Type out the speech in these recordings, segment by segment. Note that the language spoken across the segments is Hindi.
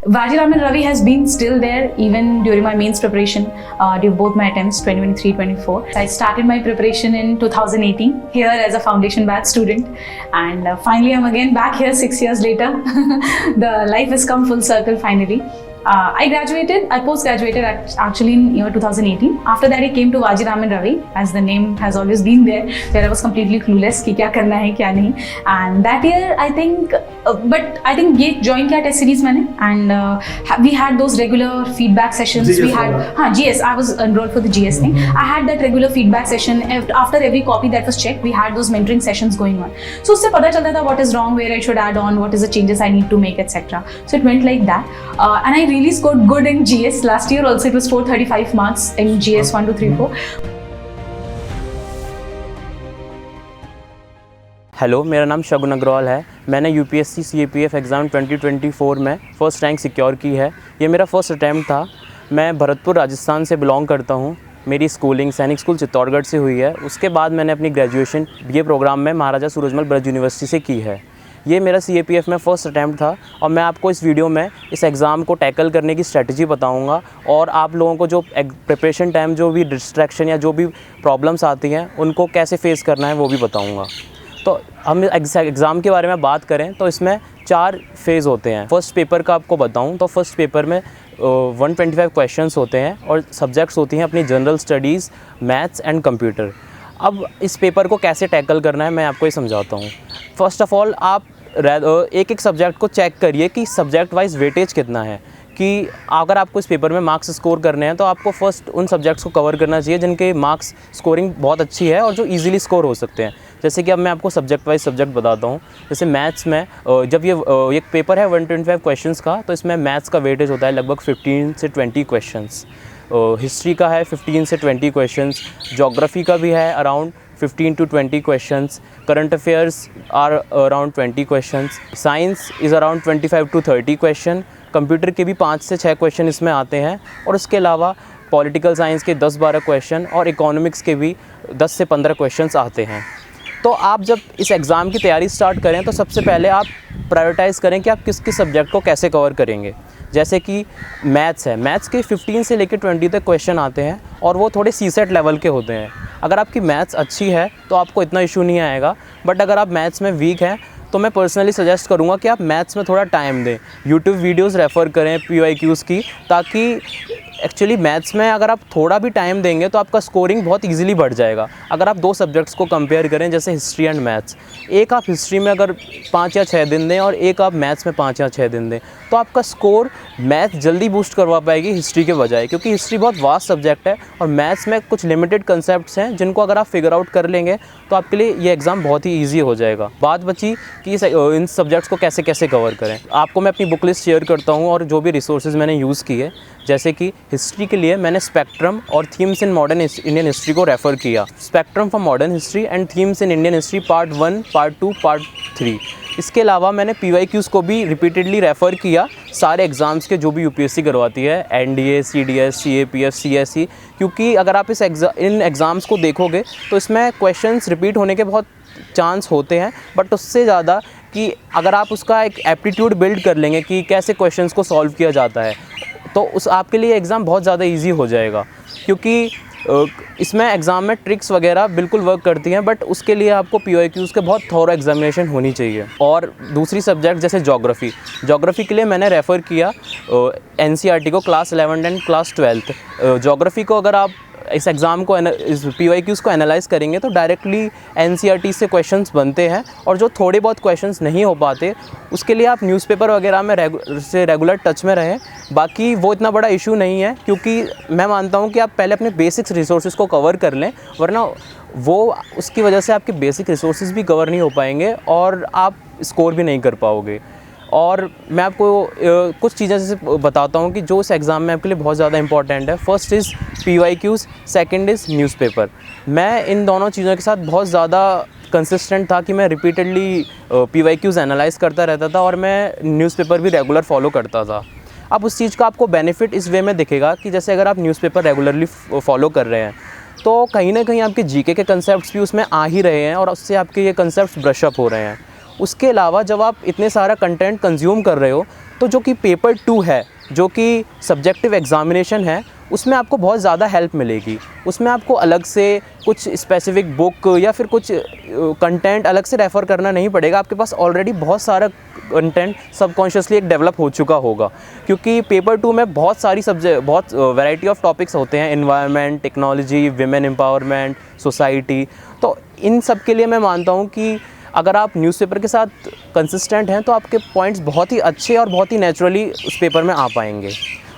Vajiraman Ravi has been still there even during my mains preparation, during both my attempts 2023-24. I started my preparation in 2018 here as a foundation batch student, and finally I'm again back here 6 years later. The life has come full circle finally. I post-graduated actually in year 2018. After that I came to Vajiraman Ravi, as the name has always been there, where I was completely clueless कि क्या करना है क्या नहीं. And that year I think ये join किया test series मैंने, and we had those regular feedback sessions. GS we had GS. I was enrolled for the GS thing. I had that regular feedback session after every copy that was checked. We had those mentoring sessions going on. So उससे पता चलता था what is wrong, where I should add on, what is the changes I need to make, etc. So it went like that, and I really scored good in GS. Last year also it was 435 marks in GS 1, 2, 3, 4. Hello, मेरा नाम शगुन अग्रवाल है। मैंने यूपीएससी सीएपीएफ एग्ज़ाम 2024 में फ़र्स्ट रैंक सिक्योर की है। ये मेरा फर्स्ट अटैम्प्ट था। मैं भरतपुर राजस्थान से बिलोंग करता हूँ। मेरी स्कूलिंग सैनिक स्कूल चित्तौड़गढ़ से हुई है। उसके बाद मैंने अपनी ग्रेजुएशन बीए प्रोग्राम में महाराजा सूरजमल ब्रज यूनिवर्सिटी से की है। ये मेरा सीएपीएफ में फ़र्स्ट अटैम्प्ट था और मैं आपको इस वीडियो में इस एग्ज़ाम को टैकल करने की स्ट्रेटजी बताऊंगा और आप लोगों को जो प्रिपरेशन टाइम जो भी डिस्ट्रैक्शन या जो भी प्रॉब्लम्स आती हैं उनको कैसे फेस करना है वो भी बताऊंगा। तो हम एग्ज़ाम के बारे में बात करें तो इसमें 4 फेज़ होते हैं। फ़र्स्ट पेपर का आपको बताऊं तो फर्स्ट पेपर में 125 क्वेश्चंस होते हैं और सब्जेक्ट्स होती हैं अपनी general studies, maths and computer. अब इस पेपर को कैसे टैकल करना है मैं आपको ये समझाता हूँ। फ़र्स्ट ऑफ़ ऑल आप एक सब्जेक्ट को चेक करिए कि सब्जेक्ट वाइज वेटेज कितना है, कि अगर आपको इस पेपर में मार्क्स स्कोर करने हैं तो आपको फर्स्ट उन सब्जेक्ट्स को कवर करना चाहिए जिनके मार्क्स स्कोरिंग बहुत अच्छी है और जो इजीली स्कोर हो सकते हैं। जैसे कि अब मैं आपको सब्जेक्ट वाइज सब्जेक्ट बताता हूँ। जैसे मैथ्स में जब ये एक पेपर है 125 क्वेश्चंस का, तो इसमें मैथ्स का वेटेज होता है लगभग 15 से 20 क्वेश्चंस। हिस्ट्री का है 15 से 20 क्वेश्चंस। जोग्राफ़ी का भी है around 15 to 20 questions. Current affairs are around 20 questions. Science is around 25 to 30 question. Computer के भी 5 से 6 क्वेश्चन इसमें आते हैं और इसके अलावा पॉलिटिकल साइंस के 10-12 क्वेश्चन और इकोनॉमिक्स के भी 10 से 15 क्वेश्चंस आते हैं। तो आप जब इस एग्ज़ाम की तैयारी स्टार्ट करें तो सबसे पहले आप प्रायोरिटाइज़ करें कि आप किस किस सब्जेक्ट को कैसे कवर करेंगे। जैसे कि मैथ्स है, मैथ्स के 15 से लेकर 20 तक क्वेश्चन आते हैं और वो थोड़े सीसेट लेवल के होते हैं। अगर आपकी मैथ्स अच्छी है तो आपको इतना इशू नहीं आएगा, बट अगर आप मैथ्स में वीक हैं तो मैं पर्सनली सजेस्ट करूँगा कि आप मैथ्स में थोड़ा टाइम दें, यूट्यूब वीडियोस रेफ़र करें PYQs की, ताकि एक्चुअली मैथ्स में अगर आप थोड़ा भी टाइम देंगे तो आपका स्कोरिंग बहुत इजीली बढ़ जाएगा। अगर आप 2 सब्जेक्ट्स को कंपेयर करें जैसे हिस्ट्री एंड मैथ्स, एक आप हिस्ट्री में अगर 5 या 6 दिन दें और एक आप मैथ्स में 5 या 6 दिन दें तो आपका स्कोर मैथ जल्दी बूस्ट करवा पाएगी हिस्ट्री के बजाय, क्योंकि हिस्ट्री बहुत वास्ट सब्जेक्ट है और मैथ्स में कुछ लिमिटेड कंसेप्ट्स हैं जिनको अगर आप फिगर आउट कर लेंगे तो आपके लिए ये एग्ज़ाम बहुत ही ईजी हो जाएगा। बात बची कि इन सब्जेक्ट्स को कैसे कैसे कवर करें। आपको मैं अपनी बुक लिस्ट शेयर करता हूँ और जो भी रिसोर्सेज मैंने यूज़ किए। जैसे कि हिस्ट्री के लिए मैंने स्पेक्ट्रम और themes in modern Indian history को रेफ़र किया। Spectrum for modern history and themes in Indian history part 1, part 2, part 3। इसके अलावा मैंने PYQs को भी रिपीटेडली रेफ़र किया सारे एग्ज़ाम्स के जो भी यूपीएससी करवाती है, NDA, CDS, CAPF, CSE, क्योंकि अगर आप इन एग्ज़ाम्स को देखोगे तो इसमें क्वेश्चंस रिपीट होने के बहुत चांस होते हैं, बट उससे ज़्यादा कि अगर आप उसका एक एप्टीट्यूड बिल्ड कर लेंगे कि कैसे क्वेश्चंस को सॉल्व किया जाता है तो उस आपके लिए एग्ज़ाम बहुत ज़्यादा इजी हो जाएगा। क्योंकि इसमें एग्ज़ाम में ट्रिक्स वगैरह बिल्कुल वर्क करती हैं, बट उसके लिए आपको PYQs के बहुत थॉरो एग्जामिनेशन होनी चाहिए। और दूसरी सब्जेक्ट जैसे जोग्राफ़ी के लिए मैंने रेफ़र किया NCERT को क्लास 11 एंड क्लास 12। जोग्राफ़ी को अगर आप इस एग्ज़ाम को इस PYQs को एनालाइज़ करेंगे तो डायरेक्टली NCERT से क्वेश्चंस बनते हैं और जो थोड़े बहुत क्वेश्चंस नहीं हो पाते उसके लिए आप न्यूज़पेपर वगैरह में रेगुलर टच में रहें। बाकी वो इतना बड़ा इशू नहीं है, क्योंकि मैं मानता हूँ कि आप पहले अपने बेसिक्स रिसोर्सेज को कवर कर लें, वरना वो उसकी वजह से आपके बेसिक रिसोर्सेज भी कवर नहीं हो पाएंगे और आप स्कोर भी नहीं कर पाओगे। और मैं आपको कुछ चीज़ें जैसे बताता हूँ कि जो इस एग्ज़ाम में आपके लिए बहुत ज़्यादा इंपॉर्टेंट है। First is PYQs, second is newspaper. मैं इन दोनों चीज़ों के साथ बहुत ज़्यादा कंसिस्टेंट था कि मैं रिपीटेडली PYQs एनालाइज़ करता रहता था और मैं न्यूज़पेपर भी रेगुलर फॉलो करता था। अब उस चीज़ का आपको बेनिफिट इस वे में दिखेगा कि जैसे अगर आप न्यूज़पेपर रेगुलरली फॉलो कर रहे हैं तो कहीं ना कहीं आपके GK के कंसेप्ट्स भी उसमें आ ही रहे हैं और उससे आपके ये कंसेप्ट्स ब्रश अप हो रहे हैं। उसके अलावा जब आप इतने सारा कंटेंट कंज्यूम कर रहे हो तो जो कि पेपर 2 है, जो कि सब्जेक्टिव एग्ज़ामिनेशन है, उसमें आपको बहुत ज़्यादा हेल्प मिलेगी। उसमें आपको अलग से कुछ स्पेसिफ़िक बुक या फिर कुछ कंटेंट अलग से रेफ़र करना नहीं पड़ेगा। आपके पास ऑलरेडी बहुत सारा कंटेंट सबकॉन्शियसली एक डेवलप हो चुका होगा, क्योंकि पेपर 2 में बहुत वैरायटी ऑफ टॉपिक्स होते हैं, environment, technology, women empowerment, society. तो इन सब के लिए मैं मानता हूँ कि अगर आप न्यूज़पेपर के साथ कंसिस्टेंट हैं तो आपके पॉइंट्स बहुत ही अच्छे और बहुत ही नेचुरली उस पेपर में आ पाएंगे।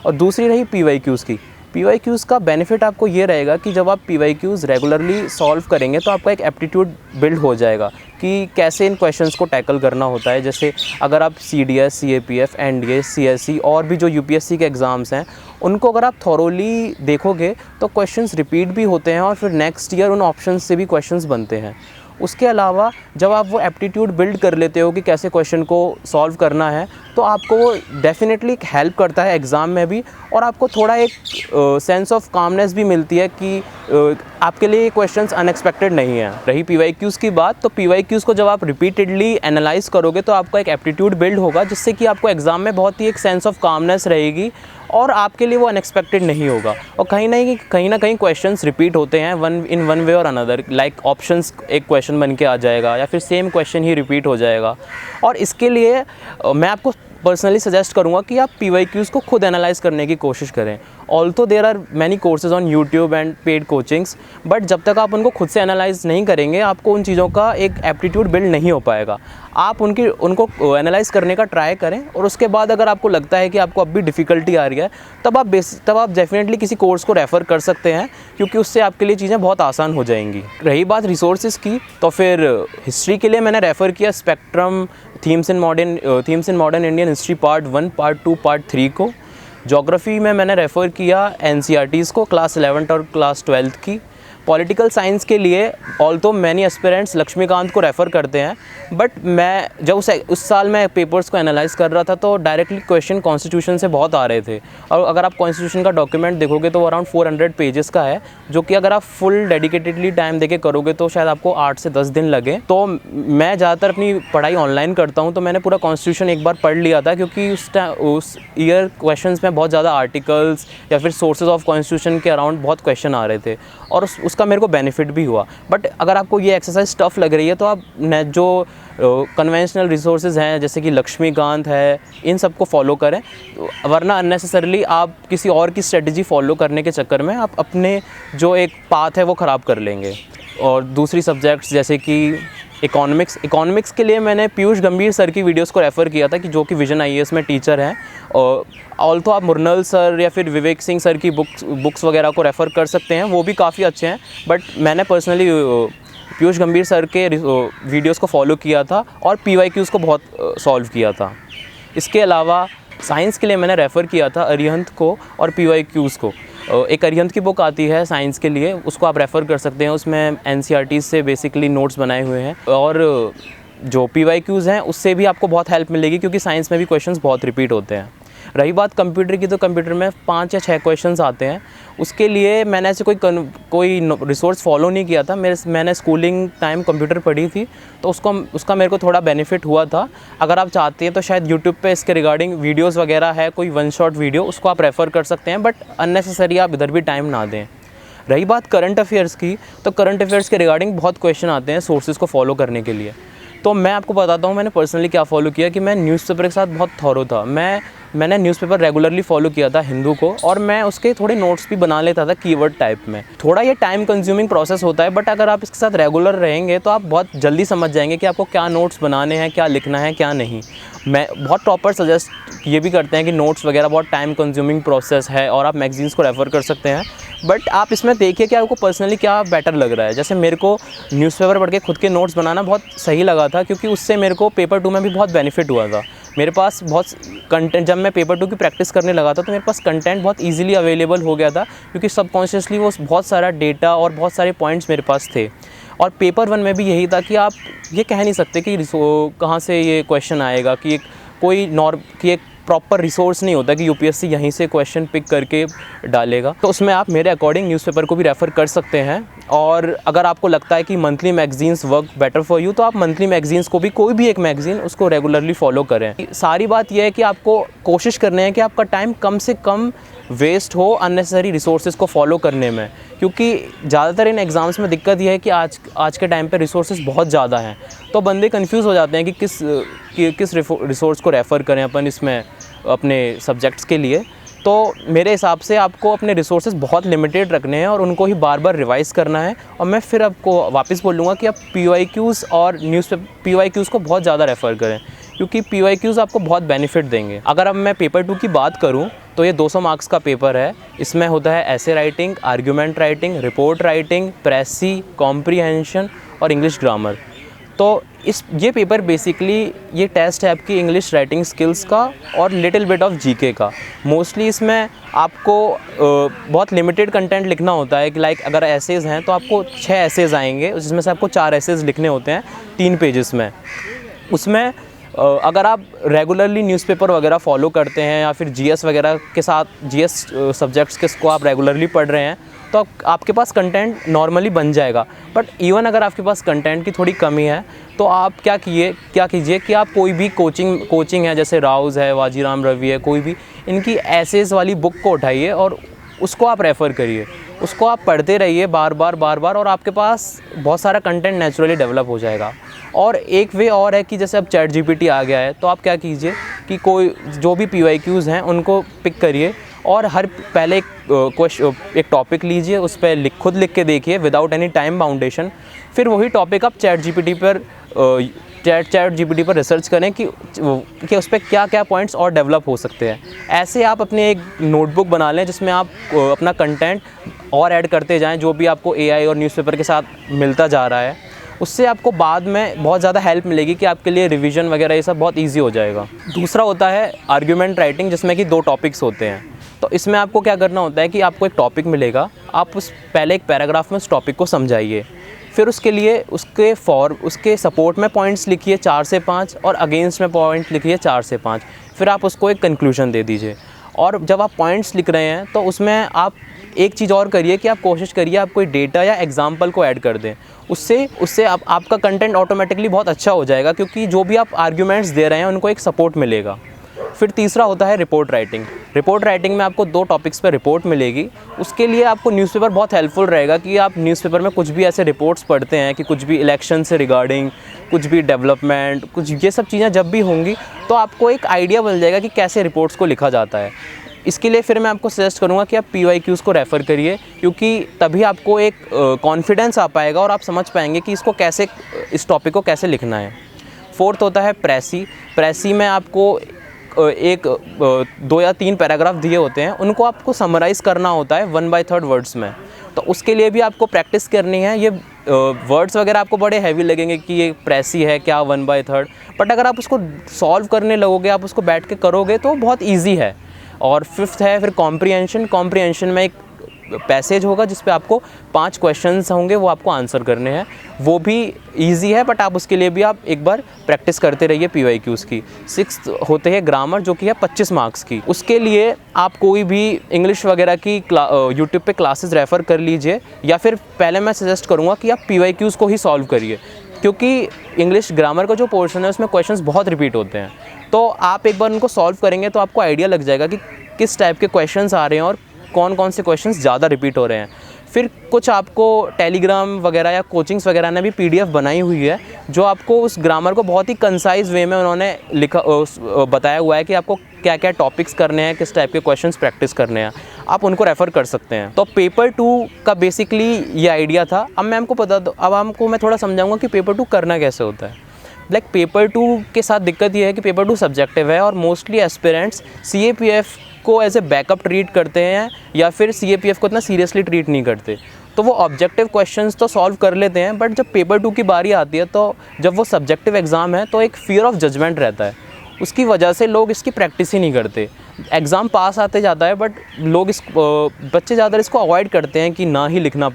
और दूसरी रही PYQs की। PYQs का बेनिफिट आपको ये रहेगा कि जब आप PYQs रेगुलरली सॉल्व करेंगे तो आपका एक एप्टीट्यूड बिल्ड हो जाएगा कि कैसे इन क्वेश्चंस को टैकल करना होता है। जैसे अगर आप CDS, CAPF, NDA, CSE और भी जो UPSC के एग्ज़ाम्स हैं, उनको अगर आप थॉरोली देखोगे तो क्वेश्चंस रिपीट भी होते हैं और फिर नेक्स्ट ईयर उन ऑप्शंस से भी क्वेश्चंस बनते हैं। उसके अलावा जब आप वो एप्टीट्यूड बिल्ड कर लेते हो कि कैसे क्वेश्चन को सॉल्व करना है, तो आपको वो डेफिनेटली हेल्प करता है एग्ज़ाम में भी, और आपको थोड़ा एक सेंस ऑफ कामनेस भी मिलती है कि आपके लिए ये क्वेश्चंस अनएक्सपेक्टेड नहीं है। रही PYQs की बात, तो PYQs को जब आप रिपीटेडली एनालाइज़ करोगे तो आपका एक एप्टीट्यूड बिल्ड होगा, जिससे कि आपको एग्ज़ाम में बहुत ही एक सेंस ऑफ कामनेस रहेगी और आपके लिए वो अनएक्सपेक्टेड नहीं होगा। और कहीं ना कहीं क्वेश्चंस रिपीट होते हैं वन वे और अनदर, लाइक ऑप्शंस एक क्वेश्चन बन के आ जाएगा या फिर सेम क्वेश्चन ही रिपीट हो जाएगा। और इसके लिए मैं आपको पर्सनली सजेस्ट करूँगा कि आप PYQs को खुद एनालाइज़ करने की कोशिश करें। Also there are many courses on YouTube and paid coachings, but जब तक आप उनको खुद से एनालाइज़ नहीं करेंगे, आपको उन चीज़ों का एक एप्टीट्यूड बिल्ड नहीं हो पाएगा। आप उनको एनालाइज़ करने का ट्राई करें, और उसके बाद अगर आपको लगता है कि आपको अब भी डिफ़िकल्टी आ रही है, तब आप डेफिनेटली किसी कोर्स को रेफ़र कर सकते हैं, क्योंकि उससे आपके लिए चीज़ें बहुत आसान हो जाएंगी। रही बात रिसोर्सेज़ की, तो फिर हिस्ट्री के लिए मैंने रेफ़र किया spectrum themes in modern Indian history part 1, part 2, part 3 को। ज्योग्राफी में मैंने रेफ़र किया NCERTs को, क्लास 11th और क्लास 12th की। पॉलिटिकल साइंस के लिए ऑल्सो मैनी एस्पिरेंट्स लक्ष्मीकांत को रेफ़र करते हैं, बट मैं जब उस साल मैं पेपर्स को एनालाइज़ कर रहा था तो डायरेक्टली क्वेश्चन कॉन्स्टिट्यूशन से बहुत आ रहे थे। और अगर आप कॉन्स्टिट्यूशन का डॉक्यूमेंट देखोगे तो वो अराउंड 400 पेजेस का है, जो कि अगर आप फुल डेडिकेटेडली टाइम देके करोगे तो शायद आपको 8 से 10 दिन लगे। तो मैं ज़्यादातर अपनी पढ़ाई ऑनलाइन करता हूँ, तो मैंने पूरा कॉन्स्टिट्यूशन एक बार पढ़ लिया था, क्योंकि उस ईयर क्वेश्चन में बहुत ज़्यादा आर्टिकल्स या फिर सोर्सेज ऑफ कॉन्स्टिट्यूशन के अराउंड बहुत क्वेश्चन आ रहे थे, और उसका मेरे को बेनिफिट भी हुआ। बट अगर आपको ये एक्सरसाइज टफ लग रही है तो आप जो कन्वेंशनल रिसोर्सेज हैं, जैसे कि लक्ष्मीकांत है, इन सब को फॉलो करें, वरना अननेसेसरली आप किसी और की स्ट्रेटजी फॉलो करने के चक्कर में आप अपने जो एक पाथ है वो ख़राब कर लेंगे। और दूसरी सब्जेक्ट्स जैसे कि इकोनॉमिक्स के लिए मैंने पीयूष गंभीर सर की वीडियोस को रेफ़र किया था, कि जो कि विजन IAS में टीचर हैं। और ऑल्सो आप मुरनल सर या फिर विवेक सिंह सर की बुक्स वगैरह को रेफ़र कर सकते हैं, वो भी काफ़ी अच्छे हैं। बट मैंने पर्सनली पीयूष गंभीर सर के वीडियोस को फॉलो किया था और PYQs को बहुत सॉल्व किया था। इसके अलावा साइंस के लिए मैंने रेफ़र किया था अरिहंत को और PYQs को। एक अरिहंत की बुक आती है साइंस के लिए, उसको आप रेफ़र कर सकते हैं। उसमें NCERT से बेसिकली नोट्स बनाए हुए हैं, और जो PYQs हैं उससे भी आपको बहुत हेल्प मिलेगी, क्योंकि साइंस में भी क्वेश्चंस बहुत रिपीट होते हैं। रही बात कंप्यूटर की, तो कंप्यूटर में 5 या 6 क्वेश्चंस आते हैं। उसके लिए मैंने ऐसे कोई रिसोर्स फॉलो नहीं किया था। मैंने स्कूलिंग टाइम कंप्यूटर पढ़ी थी, तो उसका मेरे को थोड़ा बेनिफिट हुआ था। अगर आप चाहते हैं तो शायद यूट्यूब पे इसके रिगार्डिंग वीडियोज़ वगैरह है, कोई 1 शॉट वीडियो, उसको आप रेफ़र कर सकते हैं, बट अननेसेसरी आप इधर भी टाइम ना दें। रही बात करंट अफेयर्स की, तो करंट अफेयर्स के रिगार्डिंग बहुत क्वेश्चन आते हैं सोर्सेज़ को फॉलो करने के लिए। तो मैं आपको बताता हूँ मैंने पर्सनली क्या फ़ॉलो किया, कि मैं न्यूज़पेपर के साथ बहुत थॉरो था। मैंने न्यूज़पेपर रेगुलरली फॉलो किया था, हिंदू को, और मैं उसके थोड़े नोट्स भी बना लेता था कीवर्ड टाइप में। थोड़ा ये टाइम कंज्यूमिंग प्रोसेस होता है, बट अगर आप इसके साथ रेगुलर रहेंगे तो आप बहुत जल्दी समझ जाएंगे कि आपको क्या नोट्स बनाने हैं, क्या लिखना है, क्या नहीं। मैं बहुत प्रॉपर सजेस्ट ये भी करते हैं कि नोट्स वगैरह बहुत टाइम कंज्यूमिंग प्रोसेस है, और आप मैगजीन्स को रेफ़र कर सकते हैं। बट आप इसमें देखिए कि आपको पर्सनली क्या बेटर लग रहा है। जैसे मेरे को न्यूज़पेपर पढ़ के खुद के नोट्स बनाना बहुत सही लगा था, क्योंकि उससे मेरे को पेपर 2 में भी बहुत बेनिफिट हुआ था। मेरे पास बहुत कंटेंट, जब मैं पेपर 2 की प्रैक्टिस करने लगा था तो मेरे पास कंटेंट बहुत इजीली अवेलेबल हो गया था, क्योंकि सबकॉन्शियसली वो बहुत सारा डेटा और बहुत सारे पॉइंट्स मेरे पास थे। और पेपर 1 में भी यही था कि आप ये कह नहीं सकते कि कहाँ से ये क्वेश्चन आएगा, कि एक प्रॉपर रिसोर्स नहीं होता कि यूपीएससी यहीं से क्वेश्चन पिक करके डालेगा। तो उसमें आप मेरे अकॉर्डिंग न्यूज़पेपर को भी रेफ़र कर सकते हैं। और अगर आपको लगता है कि monthly magazines work better for you, तो आप मंथली मैगजीन्स को भी, कोई भी एक मैगजीन उसको रेगुलरली फॉलो करें। सारी बात यह है कि आपको कोशिश करनी है कि आपका टाइम कम से कम वेस्ट हो अननेसेसरी रिसोर्सेज को फॉलो करने में, क्योंकि ज़्यादातर इन एग्ज़ाम्स में दिक्कत यह है कि आज के टाइम पे रिसोर्सेज बहुत ज़्यादा हैं, तो बंदे कंफ्यूज हो जाते हैं कि किस रिसोर्स को रेफ़र करें अपन इसमें अपने सब्जेक्ट्स के लिए। तो मेरे हिसाब से आपको अपने रिसोर्सेज बहुत लिमिटेड रखने हैं और उनको ही बार बार रिवाइज़ करना है। और मैं फिर आपको वापस बोलूँगा कि आप PYQs और PYQs को बहुत ज़्यादा रेफ़र करें, क्योंकि PYQs आपको बहुत बेनिफिट देंगे। अगर अब मैं पेपर 2 की बात करूं तो ये 200 मार्क्स का पेपर है। इसमें होता है ऐसे writing, argument writing, report writing, precis, comprehension और इंग्लिश ग्रामर। तो ये पेपर बेसिकली ये टेस्ट है आपकी इंग्लिश राइटिंग स्किल्स का और लिटिल बिट ऑफ जीके का। मोस्टली इसमें आपको बहुत लिमिटेड कंटेंट लिखना होता है कि लाइक अगर एसेज हैं तो आपको 6 एसेज आएंगे, जिसमें से आपको 4 एसेज लिखने होते हैं 3 पेजेस में। उसमें अगर आप रेगुलरली न्यूज़पेपर वगैरह फॉलो करते हैं या फिर जीएस वगैरह के साथ जीएस सब्जेक्ट्स को आप रेगुलरली पढ़ रहे हैं तो आपके पास कंटेंट नॉर्मली बन जाएगा। बट इवन अगर आपके पास कंटेंट की थोड़ी कमी है तो आप क्या कीजिए कि आप कोई भी कोचिंग है, जैसे राउज़ है, वाजीराम रवि है, कोई भी इनकी एसेज वाली बुक को उठाइए और उसको आप रेफ़र करिए, उसको आप पढ़ते रहिए बार बार और आपके पास बहुत सारा कंटेंट नेचुरली डेवलप हो जाएगा। और एक वे और है कि जैसे अब चैट जीपीटी आ गया है तो आप क्या कीजिए कि कोई जो भी PYQs हैं उनको पिक करिए और पहले एक टॉपिक लीजिए, उस पर खुद लिख के देखिए विदाउट एनी टाइम बाउंडेशन। फिर वही टॉपिक आप चैट जीपीटी पर रिसर्च करें कि उस पर क्या क्या पॉइंट्स और डेवलप हो सकते हैं। ऐसे आप अपनी एक नोटबुक बना लें जिसमें आप अपना कंटेंट और ऐड करते जाएं, जो भी आपको AI और न्यूज़पेपर के साथ मिलता जा रहा है। उससे आपको बाद में बहुत ज़्यादा हेल्प मिलेगी कि आपके लिए रिवीजन वगैरह ये सब बहुत ईजी हो जाएगा। दूसरा होता है आर्ग्यूमेंट राइटिंग, जिसमें कि 2 टॉपिक्स होते हैं। तो इसमें आपको क्या करना होता है कि आपको एक टॉपिक मिलेगा, आप पहले एक पैराग्राफ में उस टॉपिक को समझाइए, फिर उसके लिए उसके सपोर्ट में पॉइंट्स लिखिए 4 से 5 और अगेंस्ट में पॉइंट लिखिए 4 से 5, फिर आप उसको एक कंक्लूजन दे दीजिए। और जब आप पॉइंट्स लिख रहे हैं तो उसमें आप एक चीज़ और करिए कि आप कोशिश करिए आप कोई डेटा या एग्जाम्पल को ऐड कर दें। उससे आपका कंटेंट ऑटोमेटिकली बहुत अच्छा हो जाएगा, क्योंकि जो भी आप आर्ग्यूमेंट्स दे रहे हैं उनको एक सपोर्ट मिलेगा। फिर तीसरा होता है रिपोर्ट राइटिंग। रिपोर्ट राइटिंग में आपको 2 टॉपिक्स पर रिपोर्ट मिलेगी। उसके लिए आपको न्यूज़पेपर बहुत हेल्पफुल रहेगा कि आप न्यूज़पेपर में कुछ भी ऐसे रिपोर्ट्स पढ़ते हैं कि कुछ भी इलेक्शन से रिगार्डिंग, कुछ भी डेवलपमेंट, कुछ ये सब चीज़ें जब भी होंगी तो आपको एक आइडिया बन जाएगा कि कैसे रिपोर्ट्स को लिखा जाता है। इसके लिए फिर मैं आपको सजेस्ट करूँगा कि आप PYQs को रेफ़र करिए, क्योंकि तभी आपको एक कॉन्फिडेंस आ पाएगा और आप समझ पाएंगे कि इस टॉपिक को कैसे लिखना है। फोर्थ होता है प्रेसी में आपको 2 या 3 पैराग्राफ दिए होते हैं, उनको आपको समराइज़ करना होता है 1/3 वर्ड्स में। तो उसके लिए भी आपको प्रैक्टिस करनी है। ये वर्ड्स वगैरह आपको बड़े हैवी लगेंगे कि ये प्रेसी है क्या 1/3, बट अगर आप उसको सॉल्व करने लगोगे, आप उसको बैठ के करोगे तो बहुत ईजी है। और फिफ्थ है फिर कॉम्प्रीहेंशन में एक पैसेज होगा जिस पे आपको 5 क्वेश्चंस होंगे, वो आपको आंसर करने हैं। वो भी इजी है, बट आप उसके लिए भी आप एक बार प्रैक्टिस करते रहिए PYQs की। 6th होते हैं ग्रामर, जो कि है 25 मार्क्स की। उसके लिए आप कोई भी इंग्लिश वगैरह की यूट्यूब पे क्लासेस रेफ़र कर लीजिए, या फिर पहले मैं सजेस्ट करूँगा कि आप PYQs को ही सॉल्व करिए, क्योंकि इंग्लिश ग्रामर का जो पोर्शन है उसमें क्वेश्चंस बहुत रिपीट होते हैं। तो आप एक बार उनको सॉल्व करेंगे तो आपको आइडिया लग जाएगा कि किस टाइप के क्वेश्चंस आ रहे हैं और कौन कौन से क्वेश्चंस ज़्यादा रिपीट हो रहे हैं। फिर कुछ आपको टेलीग्राम वगैरह या कोचिंग्स वगैरह ने भी PDF बनाई हुई है, जो आपको उस ग्रामर को बहुत ही कंसाइज वे में उन्होंने बताया हुआ है कि आपको क्या क्या टॉपिक्स करने हैं, किस टाइप के क्वेश्चंस प्रैक्टिस करने हैं। आप उनको रेफ़र कर सकते हैं। तो पेपर 2 का बेसिकली ये आइडिया था। अब मैं थोड़ा समझाऊँगा कि पेपर 2 करना कैसे होता है। लाइक पेपर 2 के साथ दिक्कत ये है कि पेपर 2 सब्जेक्टिव है और मोस्टली एस्पिरेंट्स CAPF को एज ए बैकअप ट्रीट करते हैं, या फिर CAPF को इतना सीरियसली ट्रीट नहीं करते। तो वो ऑब्जेक्टिव क्वेश्चंस तो सॉल्व कर लेते हैं, बट जब पेपर 2 की बारी आती है तो जब वो सब्जेक्टिव एग्ज़ाम है तो एक फियर ऑफ जजमेंट रहता है। उसकी वजह से लोग इसकी प्रैक्टिस ही नहीं करते। एग्ज़ाम पास आते जाता है, बट बच्चे ज़्यादा इसको अवॉइड करते हैं कि ना ही लिखना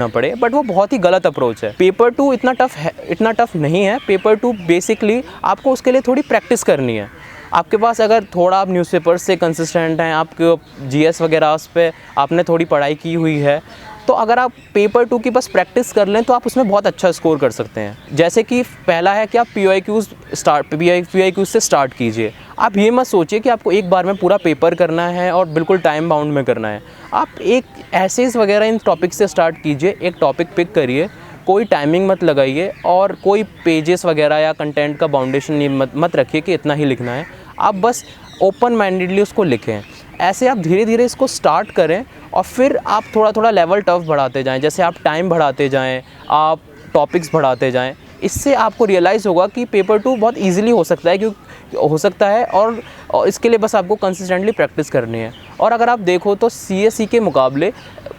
पड़े, बट वो बहुत ही गलत अप्रोच है। पेपर 2 इतना टफ नहीं है। पेपर 2 बेसिकली आपको उसके लिए थोड़ी प्रैक्टिस करनी है। आपके पास अगर थोड़ा आप न्यूज़पेपर्स से कंसिस्टेंट हैं, आपके जीएस वगैरह उस पर आपने थोड़ी पढ़ाई की हुई है, तो अगर आप पेपर 2 की बस प्रैक्टिस कर लें तो आप उसमें बहुत अच्छा स्कोर कर सकते हैं। जैसे कि पहला है कि आप PYQ से स्टार्ट कीजिए। आप ये मत सोचिए कि आपको एक बार में पूरा पेपर करना है और बिल्कुल टाइम बाउंड में करना है। आप एक एसेस वगैरह इन टॉपिक से स्टार्ट कीजिए, एक टॉपिक पिक करिए, कोई टाइमिंग मत लगाइए और कोई पेजेस वगैरह या कंटेंट का बाउंडेशन मत रखिए कि इतना ही लिखना है। आप बस ओपन माइंडेडली उसको लिखें। ऐसे आप धीरे धीरे इसको स्टार्ट करें और फिर आप थोड़ा थोड़ा लेवल टफ बढ़ाते जाएं। जैसे आप टाइम बढ़ाते जाएं, आप टॉपिक्स बढ़ाते जाएं, इससे आपको रियलाइज़ होगा कि पेपर 2 बहुत इजीली हो सकता है, और इसके लिए बस आपको कंसिस्टेंटली प्रैक्टिस करनी है। और अगर आप देखो तो CSE के मुकाबले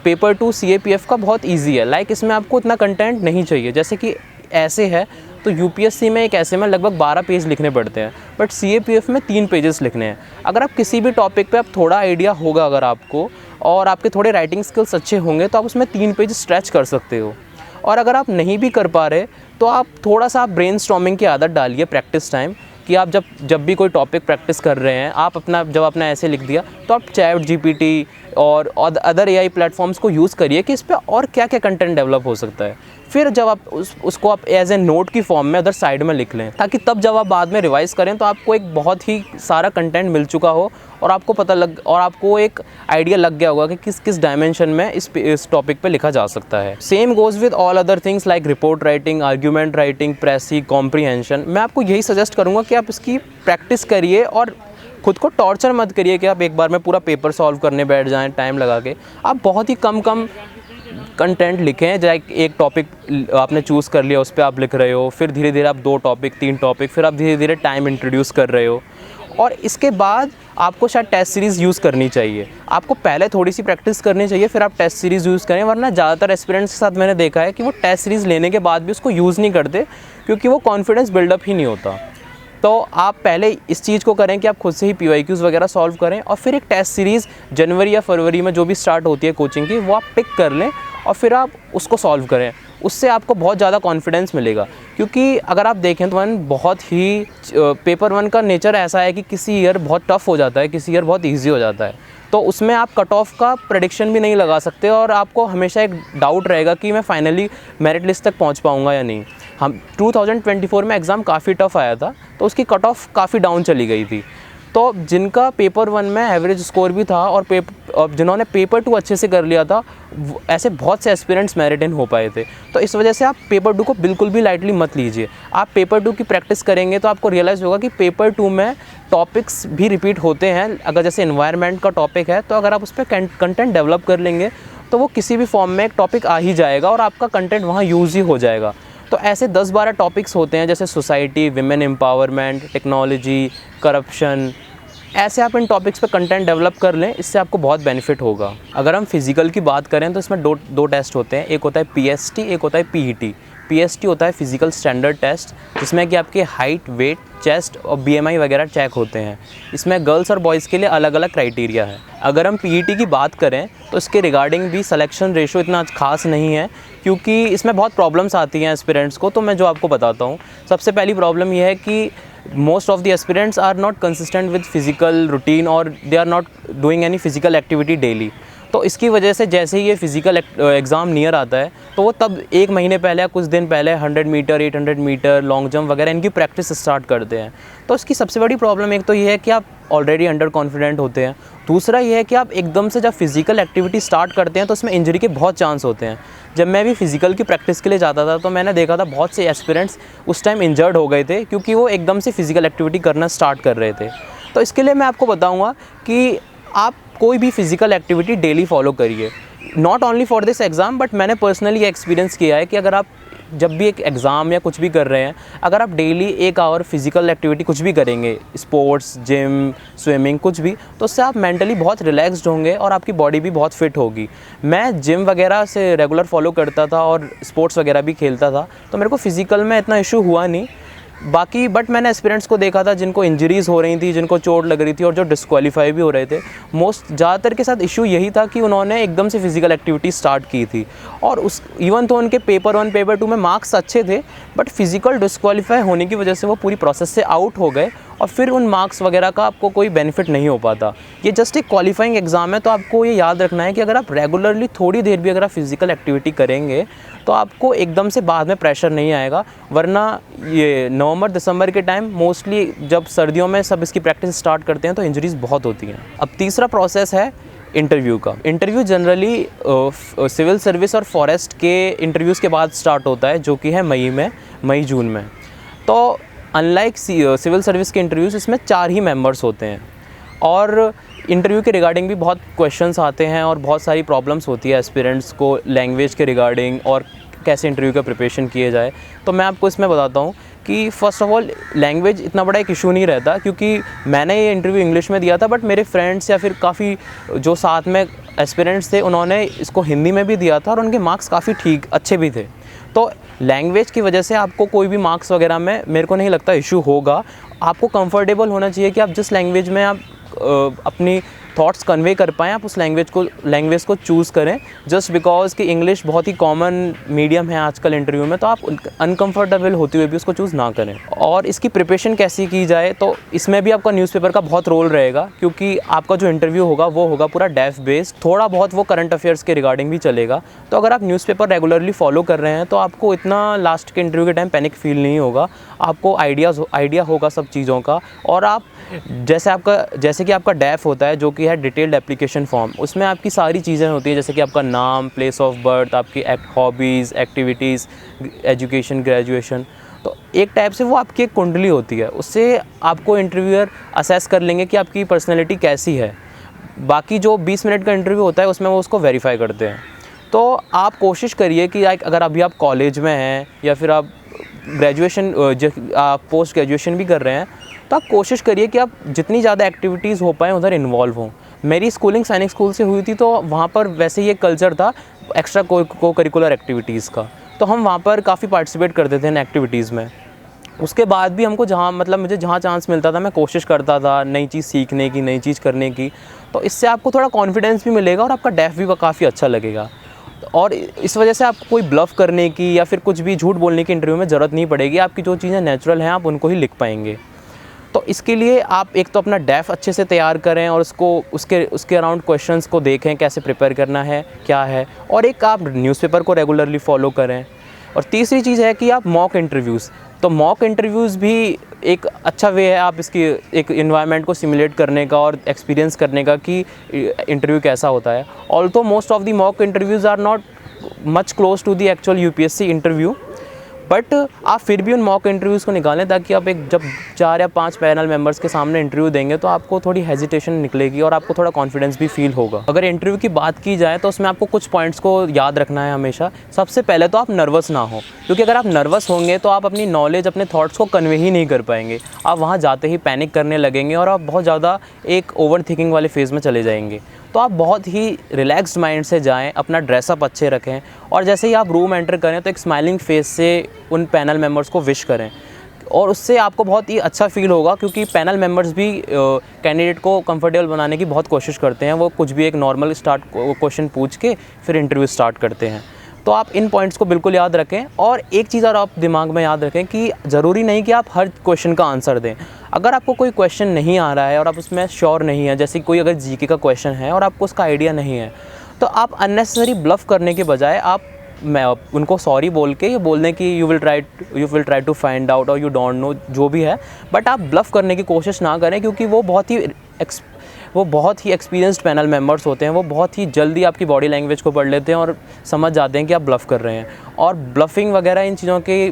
पेपर 2 CAPF का बहुत ईजी है। लाइक इसमें आपको इतना कंटेंट नहीं चाहिए। जैसे कि ऐसे है तो UPSC में एक ऐसे में लगभग 12 पेज लिखने पड़ते हैं, बट CAPF में 3 पेजेस लिखने हैं। अगर आप किसी भी टॉपिक पे आप थोड़ा आइडिया होगा अगर आपको, और आपके थोड़े राइटिंग स्किल्स अच्छे होंगे, तो आप उसमें 3 पेज स्ट्रेच कर सकते हो। और अगर आप नहीं भी कर पा रहे तो आप थोड़ा सा आप ब्रेनस्टॉर्मिंग की आदत डालिए प्रैक्टिस टाइम, कि आप जब भी कोई टॉपिक प्रैक्टिस कर रहे हैं, आप जब अपना ऐसे लिख दिया तो आप ChatGPT और अदर AI प्लेटफॉर्म्स को यूज़ करिए कि इस पर और क्या क्या कंटेंट डेवलप हो सकता है। फिर जब आप उसको आप एज ए नोट की फॉर्म में अदर साइड में लिख लें, ताकि तब जब आप बाद में रिवाइज़ करें तो आपको एक बहुत ही सारा कंटेंट मिल चुका हो और आपको एक आइडिया लग गया होगा कि किस डायमेंशन में इस टॉपिक पे लिखा जा सकता है। Same goes with all other things like report writing, argument writing, precis, comprehension. मैं आपको यही सजेस्ट करूँगा कि आप इसकी प्रैक्टिस करिए और खुद को टॉर्चर मत करिए कि आप एक बार में पूरा पेपर सॉल्व करने बैठ जाएँ टाइम लगा के। आप बहुत ही कम कंटेंट लिखें। जैसे एक टॉपिक आपने चूज़ कर लिया, उस पर आप लिख रहे हो, फिर धीरे धीरे आप 2 टॉपिक 3 टॉपिक, फिर आप धीरे धीरे टाइम इंट्रोड्यूस कर रहे हो। और इसके बाद आपको शायद टेस्ट सीरीज़ यूज़ करनी चाहिए। आपको पहले थोड़ी सी प्रैक्टिस करनी चाहिए, फिर आप टेस्ट सीरीज़ यूज़ करें। वरना ज़्यादातर एस्पिरेंट्स के साथ मैंने देखा है कि वो टेस्ट सीरीज़ लेने के बाद भी उसको यूज़ नहीं करते, क्योंकि वो कॉन्फिडेंस बिल्डअप ही नहीं होता। तो आप पहले इस चीज़ को करें कि आप खुद से ही PYQs वगैरह सॉल्व करें, और फिर एक टेस्ट सीरीज़ जनवरी या फरवरी में जो भी स्टार्ट होती है कोचिंग की, वो आप पिक कर लें और फिर आप उसको सॉल्व करें। उससे आपको बहुत ज़्यादा कॉन्फिडेंस मिलेगा। क्योंकि अगर आप देखें तो पेपर 1 का नेचर ऐसा है कि किसी ईयर बहुत टफ हो जाता है, किसी ईयर बहुत ईजी हो जाता है। तो उसमें आप कट ऑफ का प्रेडिक्शन भी नहीं लगा सकते और आपको हमेशा एक डाउट रहेगा कि मैं फाइनली मेरिट लिस्ट तक पहुंच पाऊंगा या नहीं। हम 2024 में एग्ज़ाम काफ़ी टफ आया था, तो उसकी कट ऑफ काफ़ी डाउन चली गई थी। तो जिनका पेपर 1 में एवरेज स्कोर भी था और जिन्होंने पेपर 2 अच्छे से कर लिया था, ऐसे बहुत से एस्पिरेंट्स मेरिट इन हो पाए थे। तो इस वजह से आप पेपर 2 को बिल्कुल भी लाइटली मत लीजिए। आप पेपर 2 की प्रैक्टिस करेंगे तो आपको रियलाइज़ होगा कि पेपर 2 में टॉपिक्स भी रिपीट होते हैं। अगर जैसे एनवायरनमेंट का टॉपिक है, तो अगर आप उस पर कंटेंट डेवलप कर लेंगे तो वो किसी भी फॉर्म में एक टॉपिक आ ही जाएगा और आपका कंटेंट वहाँ यूज़ ही हो जाएगा। तो ऐसे 10-12 टॉपिक्स होते हैं, जैसे society, women empowerment, technology, corruption. ऐसे आप इन टॉपिक्स पे कंटेंट डेवलप कर लें, इससे आपको बहुत बेनिफिट होगा। अगर हम फिज़िकल की बात करें तो इसमें दो टेस्ट होते हैं। एक होता है PST, एक होता है PET। PST होता है फिज़िकल स्टैंडर्ड टेस्ट, जिसमें कि आपके हाइट, वेट, चेस्ट और BMI वगैरह चेक होते हैं। इसमें गर्ल्स और बॉयज़ के लिए अलग अलग क्राइटेरिया है। अगर हम PET की बात करें तो इसके रिगार्डिंग भी सिलेक्शन रेशो इतना खास नहीं है, क्योंकि इसमें बहुत प्रॉब्लम्स आती हैं एस्पिरेंट्स को। तो मैं जो आपको बताता हूँ, सबसे पहली प्रॉब्लम यह है कि most of the aspirants are not consistent with physical routine और they are not doing any physical activity daily। तो इसकी वजह से जैसे ही ये फिज़िकल एग्ज़ाम नियर आता है, तो वो तब 1 महीने पहले या कुछ दिन पहले 100 मीटर, 800 मीटर, लॉन्ग जंप वगैरह इनकी प्रैक्टिस स्टार्ट करते हैं। तो इसकी सबसे बड़ी प्रॉब्लम एक तो ये है कि आप ऑलरेडी अंडर कॉन्फिडेंट होते हैं। दूसरा ये है कि आप एकदम से जब फिज़िकल एक्टिविटी स्टार्ट करते हैं तो उसमें इंजरी के बहुत चांस होते हैं। जब मैं भी फिज़िकल की प्रैक्टिस के लिए जाता था तो मैंने देखा था बहुत से एस्पिरेंट्स उस टाइम इंजर्ड हो गए थे, क्योंकि वो एकदम से फिज़िकल एक्टिविटी करना स्टार्ट कर रहे थे। तो इसके लिए मैं आपको बताऊँगा कि आप कोई भी फिज़िकल एक्टिविटी डेली फॉलो करिए। Not only for this exam, but मैंने पर्सनली एक्सपीरियंस किया है कि अगर आप जब भी एक एग्ज़ाम या कुछ भी कर रहे हैं, अगर आप डेली 1 आवर फिज़िकल एक्टिविटी कुछ भी करेंगे, स्पोर्ट्स, जिम, स्विमिंग, कुछ भी, तो उससे आप मेंटली बहुत रिलैक्स्ड होंगे और आपकी बॉडी भी बहुत फिट होगी। मैं जिम वगैरह से रेगुलर फॉलो करता था और स्पोर्ट्स वगैरह भी खेलता था, तो मेरे को फ़िज़िकल में इतना इशू हुआ नहीं। बाकी बट मैंने एस्पिरेंट्स को देखा था जिनको इंजरीज़ हो रही थी, जिनको चोट लग रही थी और जो डिस्क्वालीफाई भी हो रहे थे। ज़्यादातर के साथ इशू यही था कि उन्होंने एकदम से फिज़िकल एक्टिविटी स्टार्ट की थी और इवन तो उनके पेपर 1 पेपर 2 में मार्क्स अच्छे थे, बट फिज़िकल डिस्क्वालीफाई होने की वजह से वो पूरी प्रोसेस से आउट हो गए और फिर उन मार्क्स वगैरह का आपको कोई बेनिफिट नहीं हो पाता। ये जस्ट एक क्वालिफाइंग एग्ज़ाम है, तो आपको ये याद रखना है कि अगर आप रेगुलरली थोड़ी देर भी अगर आप फिज़िकल एक्टिविटी करेंगे तो आपको एकदम से बाद में प्रेशर नहीं आएगा। वरना ये नवंबर दिसंबर के टाइम मोस्टली जब सर्दियों में सब इसकी प्रैक्टिस स्टार्ट करते हैं तो इंजरीज़ बहुत होती हैं। अब तीसरा प्रोसेस है इंटरव्यू का। इंटरव्यू जनरली सिविल सर्विस और फॉरेस्ट के इंटरव्यूज़ के बाद स्टार्ट होता है, जो कि है मई जून में। तो अनलाइक सिविल सर्विस के इंटरव्यूज़, इसमें 4 ही मेंबर्स होते हैं और इंटरव्यू के रिगार्डिंग भी बहुत क्वेश्चंस आते हैं और बहुत सारी प्रॉब्लम्स होती है एस्पिरेंट्स को लैंग्वेज के रिगार्डिंग और कैसे इंटरव्यू का प्रिपरेशन किए जाए। तो मैं आपको इसमें बताता हूँ कि फ़र्स्ट ऑफ ऑल लैंग्वेज इतना बड़ा एक इशू नहीं रहता, क्योंकि मैंने ये इंटरव्यू इंग्लिश में दिया था, बट मेरे फ्रेंड्स या फिर काफ़ी जो साथ में एस्पिरेंट्स थे उन्होंने इसको हिंदी में भी दिया था और उनके मार्क्स काफ़ी ठीक अच्छे भी थे। तो लैंग्वेज की वजह से आपको कोई भी मार्क्स वगैरह में मेरे को नहीं लगता इशू होगा। आपको कंफर्टेबल होना चाहिए कि आप जिस लैंग्वेज में आप अपनी थॉट्स कन्वे कर पाएँ, आप उस लैंग्वेज को चूज़ करें। जस्ट बिकॉज कि इंग्लिश बहुत ही कॉमन मीडियम है आजकल इंटरव्यू में, तो आप अनकंफर्टेबल होते हुए भी उसको चूज़ ना करें। और इसकी प्रिपरेशन कैसी की जाए, तो इसमें भी आपका न्यूज़पेपर का बहुत रोल रहेगा, क्योंकि आपका जो इंटरव्यू होगा वो होगा पूरा डेफ बेस्ड, थोड़ा बहुत वो करंट अफेयर्स के रिगार्डिंग भी चलेगा। तो अगर आप न्यूज़पेपर रेगुलरली फॉलो कर रहे हैं तो आपको इतना लास्ट के इंटरव्यू के टाइम पैनिक फील नहीं होगा। आपको आइडिया होगा सब चीज़ों का। और आप जैसे कि आपका डेफ होता है, जो कि है डिटेल्ड एप्लीकेशन फॉर्म, उसमें आपकी सारी चीज़ें होती हैं, जैसे कि आपका नाम, प्लेस ऑफ बर्थ, आपकी हॉबीज़, एक्टिविटीज़, एजुकेशन, ग्रेजुएशन। तो एक टाइप से वो आपकी एक कुंडली होती है, उससे आपको इंटरव्यूअर असेस कर लेंगे कि आपकी पर्सनैलिटी कैसी है। बाकी जो 20 मिनट का इंटरव्यू होता है उसमें वो उसको वेरीफाई करते हैं। तो आप कोशिश करिए कि अगर अभी आप कॉलेज में हैं या फिर आप ग्रेजुएशन आप पोस्ट ग्रेजुएशन भी कर रहे हैं, तो आप कोशिश करिए कि आप जितनी ज़्यादा एक्टिविटीज़ हो पाएँ उधर इन्वॉल्व हों। मेरी स्कूलिंग सैनिक स्कूल से हुई थी, तो वहाँ पर वैसे ही एक कल्चर था एक्स्ट्रा को करिकुलर एक्टिविटीज़ का, तो हम वहाँ पर काफ़ी पार्टिसिपेट करते थे इन एक्टिविटीज़ में। उसके बाद भी हमको मुझे जहाँ चांस मिलता था मैं कोशिश करता था नई चीज़ सीखने की, नई चीज़ करने की। तो इससे आपको थोड़ा कॉन्फिडेंस भी मिलेगा और आपका डेफ भी काफ़ी अच्छा लगेगा। और इस वजह से आपको कोई ब्लफ करने की या फिर कुछ भी झूठ बोलने की इंटरव्यू में ज़रूरत नहीं पड़ेगी। आपकी जो चीज़ें नेचुरल हैं आप उनको ही लिख पाएंगे। तो इसके लिए आप एक तो अपना डेफ अच्छे से तैयार करें और उसके अराउंड क्वेश्चंस को देखें, कैसे प्रिपेयर करना है, क्या है, और एक आप न्यूज़पेपर को रेगुलरली फॉलो करें। और तीसरी चीज़ है कि आप मॉक इंटरव्यूज़, तो मॉक इंटरव्यूज़ भी एक अच्छा वे है आप इसकी एक इन्वायरमेंट को सिमुलेट करने का और एक्सपीरियंस करने का कि इंटरव्यू कैसा होता है। Also most of the mock interviews are not much close to the actual UPSC interview, but आप फिर भी उन मॉक इंटरव्यूज़ को निकालें, ताकि आप जब 4 या 5 पैनल मेंबर्स के सामने इंटरव्यू देंगे तो आपको थोड़ी हेजिटेशन निकलेगी और आपको थोड़ा कॉन्फिडेंस भी फील होगा। अगर इंटरव्यू की बात की जाए तो उसमें आपको कुछ पॉइंट्स को याद रखना है हमेशा। सबसे पहले तो आप नर्वस ना हो, क्योंकि अगर आप नर्वस होंगे तो आप अपनी नॉलेज, अपने थॉट्स को कन्वे ही नहीं कर पाएंगे। आप वहाँ जाते ही पैनिक करने लगेंगे और आप बहुत ज़्यादा एक ओवर थिंकिंग वाले फेज़ में चले जाएंगे। तो आप बहुत ही रिलैक्स्ड माइंड से जाएं, अपना ड्रेसअप अच्छे रखें और जैसे ही आप रूम एंटर करें तो एक स्माइलिंग फेस से उन पैनल मेंबर्स को विश करें, और उससे आपको बहुत ही अच्छा फील होगा, क्योंकि पैनल मेंबर्स भी कैंडिडेट को कंफर्टेबल बनाने की बहुत कोशिश करते हैं। वो कुछ भी एक नॉर्मल क्वेश्चन पूछ के फिर इंटरव्यू स्टार्ट करते हैं। तो आप इन पॉइंट्स को बिल्कुल याद रखें। और एक चीज़ और आप दिमाग में याद रखें कि ज़रूरी नहीं कि आप हर क्वेश्चन का आंसर दें। अगर आपको कोई क्वेश्चन नहीं आ रहा है और आप उसमें श्योर नहीं है, जैसे कोई अगर जीके का क्वेश्चन है और आपको उसका आइडिया नहीं है, तो आप अननेसेसरी ब्लफ करने के बजाय आप उनको सॉरी बोल के ये बोल दें कि you will try to find out और यू डोंट नो, जो भी है। बट आप ब्लफ करने की कोशिश ना करें, क्योंकि वो बहुत ही एक्सपीरियंस्ड पैनल मेंबर्स होते हैं। वो बहुत ही जल्दी आपकी बॉडी लैंग्वेज को पढ़ लेते हैं और समझ जाते हैं कि आप ब्लफ़ कर रहे हैं। और ब्लफिंग वगैरह इन चीज़ों के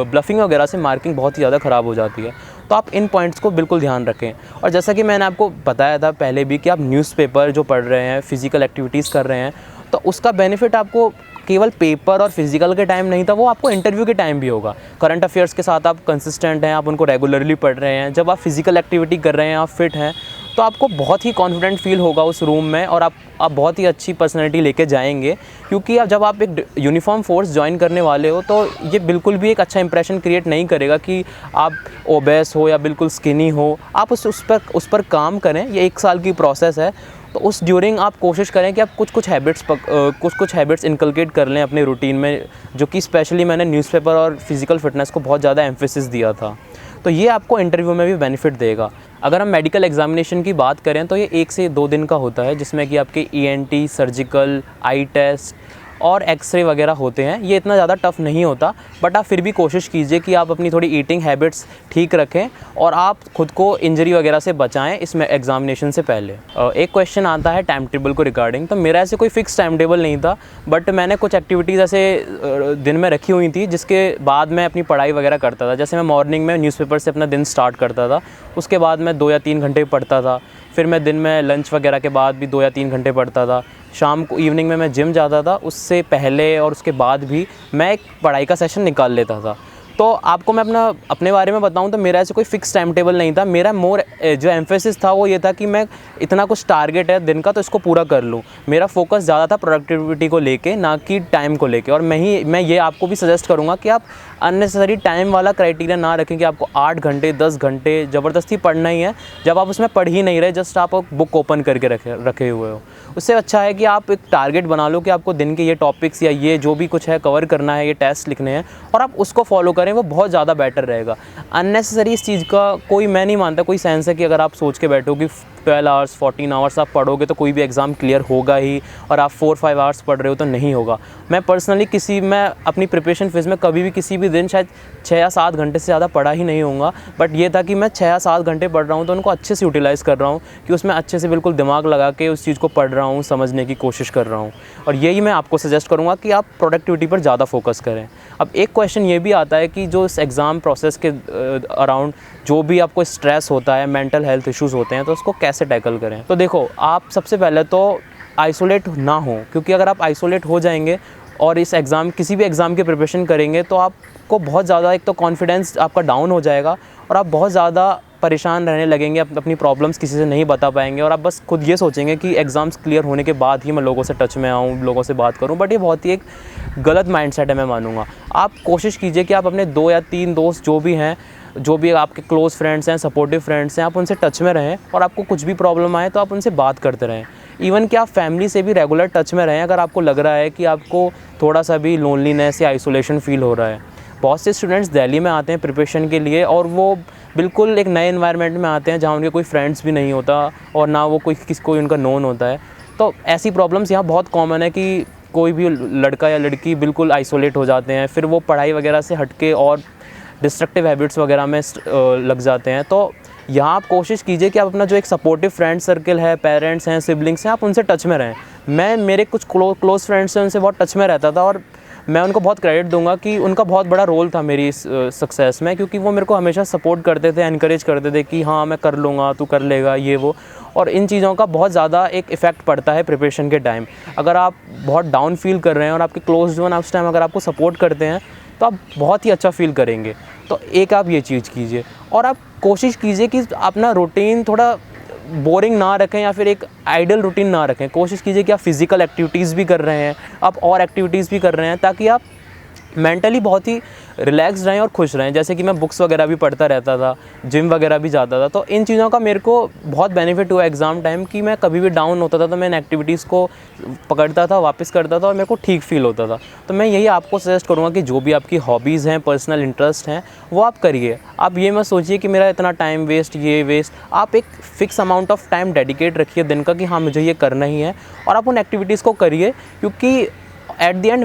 ब्लफिंग वगैरह से मार्किंग बहुत ही ज़्यादा ख़राब हो जाती है। तो आप इन पॉइंट्स को बिल्कुल ध्यान रखें। और जैसा कि मैंने आपको बताया था पहले भी कि आप न्यूज़पेपर जो पढ़ रहे हैं, फ़िज़िकल एक्टिविटीज़ कर रहे हैं, तो उसका बेनिफिट आपको केवल पेपर और फिज़िकल के टाइम नहीं था, वो आपको इंटरव्यू के टाइम भी होगा। करंट अफेयर्स के साथ आप कंसिस्टेंट हैं, आप उनको रेगुलरली पढ़ रहे हैं, जब आप फिज़िकल एक्टिविटी कर रहे हैं, आप फिट हैं, तो आपको बहुत ही कॉन्फिडेंट फील होगा उस रूम में और आप बहुत ही अच्छी पर्सनैलिटी लेके जाएंगे। क्योंकि जब आप एक यूनिफॉर्म फोर्स ज्वाइन करने वाले हो तो ये बिल्कुल भी एक अच्छा इंप्रेशन क्रिएट नहीं करेगा कि आप ओबेस हो या बिल्कुल स्किनी हो। आप उस पर काम करें। ये 1 साल की प्रोसेस है तो उस ड्यूरिंग आप कोशिश करें कि आप कुछ हैबिट्स इनकलकेट कर लें अपने रूटीन में, जो कि स्पेशली मैंने न्यूज़पेपर और फिज़िकल फिटनेस को बहुत ज़्यादा एम्फेसिस दिया था। तो ये आपको इंटरव्यू में भी बेनिफिट देगा। अगर हम मेडिकल एग्जामिनेशन की बात करें तो ये 1 से 2 दिन का होता है, जिसमें कि आपके ENT, सर्जिकल, आई टेस्ट और एक्सरे वगैरह होते हैं। ये इतना ज़्यादा टफ़ नहीं होता, बट आप फिर भी कोशिश कीजिए कि आप अपनी थोड़ी ईटिंग हैबिट्स ठीक रखें और आप खुद को इंजरी वगैरह से बचाएं इसमें एग्जामिनेशन से पहले। एक क्वेश्चन आता है टाइम टेबल को रिगार्डिंग, तो मेरा ऐसे कोई फ़िक्स टाइम टेबल नहीं था, बट मैंने कुछ एक्टिविटीज़ ऐसे दिन में रखी हुई थी जिसके बाद मैं अपनी पढ़ाई वगैरह करता था। जैसे मैं मॉर्निंग में न्यूज़पेपर से अपना दिन स्टार्ट करता था, उसके बाद मैं 2 या 3 घंटे पढ़ता था, फिर मैं दिन में लंच वगैरह के बाद भी 2 या 3 घंटे पढ़ता था, शाम को इवनिंग में मैं जिम जाता था, उससे पहले और उसके बाद भी मैं एक पढ़ाई का सेशन निकाल लेता था। तो आपको मैं अपने बारे में बताऊं तो मेरा ऐसे कोई फ़िक्स टाइम टेबल नहीं था। मेरा जो एम्फेसिस था वो ये था कि मैं इतना कुछ टारगेट है दिन का तो इसको पूरा कर लूँ। मेरा फोकस ज़्यादा था प्रोडक्टिविटी को लेके, ना कि टाइम को लेके। और मैं ये आपको भी सजेस्ट करूँगा कि आप अननेसेसरी टाइम वाला क्राइटेरिया ना रखें कि आपको 8 घंटे 10 घंटे ज़बरदस्ती पढ़ना ही है, जब आप उसमें पढ़ ही नहीं रहे, जस्ट आप बुक ओपन करके रखे हुए हो। उससे अच्छा है कि आप एक टारगेट बना लो कि आपको दिन के ये टॉपिक्स या ये जो भी कुछ है कवर करना है, ये टेस्ट लिखने हैं, और आप उसको फॉलो करें, वो बहुत ज़्यादा बेटर रहेगा। अननेसेसरी इस चीज़ का मैं नहीं मानता कोई सेंस है कि अगर आप सोच के बैठो कि 12 आवर्स 14 आवर्स आप पढ़ोगे तो कोई भी एग्ज़ाम क्लियर होगा ही, और आप 4-5 आवर्स पढ़ रहे हो तो नहीं होगा। मैं पर्सनली मैं अपनी प्रिपरेशन फेज़ में कभी भी किसी भी दिन शायद 6 या 7 घंटे से ज़्यादा पढ़ा ही नहीं होऊंगा, बट ये था कि मैं 6 या 7 घंटे पढ़ रहा हूँ तो उनको अच्छे से यूटिलाइज़ कर रहा हूँ, कि उसमें अच्छे से बिल्कुल दिमाग लगा के उस चीज़ को पढ़ रहा हूँ, समझने की कोशिश कर रहा हूँ। और यही मैं आपको सजेस्ट करूँगा कि आप प्रोडक्टिविटी पर ज़्यादा फोकस करें। अब एक क्वेश्चन ये भी आता है कि जो इस एग्ज़ाम प्रोसेस के अराउंड जो भी आपको स्ट्रेस होता है, मेंटल हेल्थ इश्यूज़ होते हैं, तो उसको कैसे टैकल करें। तो देखो, आप सबसे पहले तो आइसोलेट ना हो, क्योंकि अगर आप आइसोलेट हो जाएंगे और किसी भी एग्ज़ाम की प्रिपरेशन करेंगे तो आपको बहुत ज़्यादा, एक तो कॉन्फिडेंस आपका डाउन हो जाएगा और आप बहुत ज़्यादा परेशान रहने लगेंगे, अपनी प्रॉब्लम्स किसी से नहीं बता पाएंगे, और आप बस खुद ये सोचेंगे कि एग्ज़ाम्स क्लियर होने के बाद ही मैं लोगों से टच में आऊँ, लोगों से बात करूँ। बट ये बहुत ही एक गलत माइंडसेट है, मैं मानूँगा। आप कोशिश कीजिए कि आप अपने 2 या 3 दोस्त जो भी आपके क्लोज़ फ्रेंड्स हैं, सपोर्टिव फ्रेंड्स हैं, आप उनसे टच में रहें, और आपको कुछ भी प्रॉब्लम आए तो आप उनसे बात करते रहें। इवन कि आप फैमिली से भी रेगुलर टच में रहें अगर आपको लग रहा है कि आपको थोड़ा सा भी लोनलीनेस या आइसोलेशन फ़ील हो रहा है। बहुत से स्टूडेंट्स दिल्ली में आते हैं प्रिपरेशन के लिए, और वो बिल्कुल एक नए एनवायरनमेंट में आते हैं जहाँ उनके कोई फ्रेंड्स भी नहीं होता और ना वो कोई उनका नोन होता है। तो ऐसी प्रॉब्लम्स यहाँ बहुत कॉमन है कि कोई भी लड़का या लड़की बिल्कुल आइसोलेट हो जाते हैं, फिर वो पढ़ाई वगैरह से हटके और डिस्ट्रक्टिव हैबिट्स वगैरह में लग जाते हैं। तो यहाँ आप कोशिश कीजिए कि आप अपना जो एक सपोर्टिव फ्रेंड सर्कल है, पेरेंट्स हैं, सिबलिंग्स हैं, आप उनसे टच में रहें। मेरे कुछ क्लोज़ फ्रेंड्स हैं, उनसे बहुत टच में रहता था, और मैं उनको बहुत क्रेडिट दूंगा कि उनका बहुत बड़ा रोल था मेरी इस सक्सेस में, क्योंकि वो मेरे को हमेशा सपोर्ट करते थे, एनकरेज करते थे कि हाँ मैं कर लूँगा, तू कर लेगा, ये वो। और इन चीज़ों का बहुत ज़्यादा एक इफ़ेक्ट पड़ता है प्रिपरेशन के टाइम। अगर आप बहुत डाउन फील कर रहे हैं और आपके क्लोज वन उस टाइम अगर आपको सपोर्ट करते हैं तो आप बहुत ही अच्छा फील करेंगे। तो एक आप ये चीज़ कीजिए, और आप कोशिश कीजिए कि अपना रूटीन थोड़ा बोरिंग ना रखें या फिर एक आइडल रूटीन ना रखें। कोशिश कीजिए कि आप फिज़िकल एक्टिविटीज़ भी कर रहे हैं, आप और एक्टिविटीज़ भी कर रहे हैं, ताकि आप मेंटली बहुत ही रिलैक्स रहें और खुश रहें। जैसे कि मैं बुक्स वगैरह भी पढ़ता रहता था, जिम वगैरह भी जाता था, तो इन चीज़ों का मेरे को बहुत बेनिफिट हुआ एग्ज़ाम टाइम, कि मैं कभी भी डाउन होता था तो मैं इन एक्टिविटीज़ को पकड़ता था, वापस करता था, और मेरे को ठीक फील होता था। तो मैं यही आपको सजेस्ट करूँगा कि जो भी आपकी हॉबीज़ हैं, पर्सनल इंटरेस्ट हैं, वो आप करिए। आप ये मत सोचिए कि मेरा इतना टाइम वेस्ट, ये वेस्ट। आप एक fix amount of time dedicate रखिए दिन का कि हाँ मुझे ये करना ही है, और आप उन एक्टिविटीज़ को करिए, क्योंकि at the end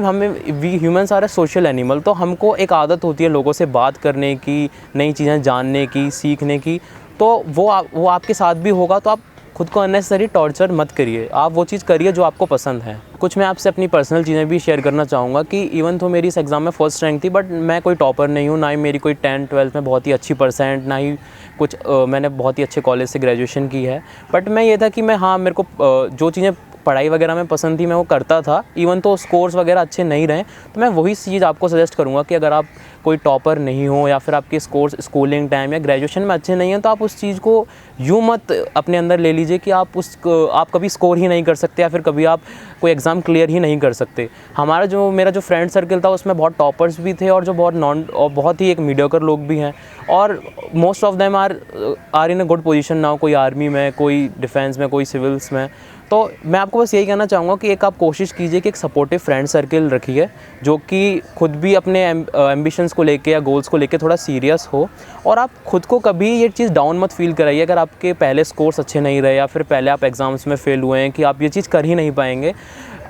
we humans are a social animal. तो हमको एक आदत होती है लोगों से बात करने की, नई चीज़ें जानने की, सीखने की। तो वो आपके साथ भी होगा। तो आप खुद को अननेसेसरी टॉर्चर मत करिए, आप वो चीज़ करिए जो आपको पसंद है। कुछ मैं आपसे अपनी पर्सनल चीज़ें भी शेयर करना चाहूँगा कि इवन तो मेरी इस एग्ज़ाम में फर्स्ट रैंक थी, बट मैं कोई टॉपर नहीं हूँ, ना ही मेरी कोई 10-12 में बहुत ही अच्छी परसेंट, ना ही कुछ मैंने बहुत ही अच्छे कॉलेज से ग्रेजुएशन की है। बट मैं ये था कि मेरे को जो चीज़ें पढ़ाई वगैरह में पसंद थी मैं वो करता था। इवन तो स्कोर्स वगैरह अच्छे नहीं रहे, तो मैं वही चीज़ आपको सजेस्ट करूँगा कि अगर आप कोई टॉपर नहीं हो, या फिर आपके स्कोर्स स्कूलिंग टाइम या ग्रेजुएशन में अच्छे नहीं हैं, तो आप उस चीज़ को यूँ मत अपने अंदर ले लीजिए कि आप कभी स्कोर ही नहीं कर सकते, या फिर कभी आप कोई एग्ज़ाम क्लियर ही नहीं कर सकते। मेरा जो फ्रेंड सर्कल था उसमें बहुत टॉपर्स भी थे, और जो बहुत ही एक मीडियोकर लोग भी हैं, और most of them are in a good position now. कोई आर्मी में, कोई डिफेंस में, कोई सिविल्स में। तो मैं आपको बस यही कहना चाहूँगा कि एक आप कोशिश कीजिए कि एक सपोर्टिव फ्रेंड सर्किल रखिए जो कि खुद भी अपने एम्बिशंस को लेके या गोल्स को लेके थोड़ा सीरियस हो, और आप खुद को कभी ये चीज़ डाउन मत फील कराइए अगर आपके पहले स्कोर्स अच्छे नहीं रहे या फिर पहले आप एग्ज़ाम्स में फ़ेल हुए हैं कि आप ये चीज़ कर ही नहीं पाएंगे।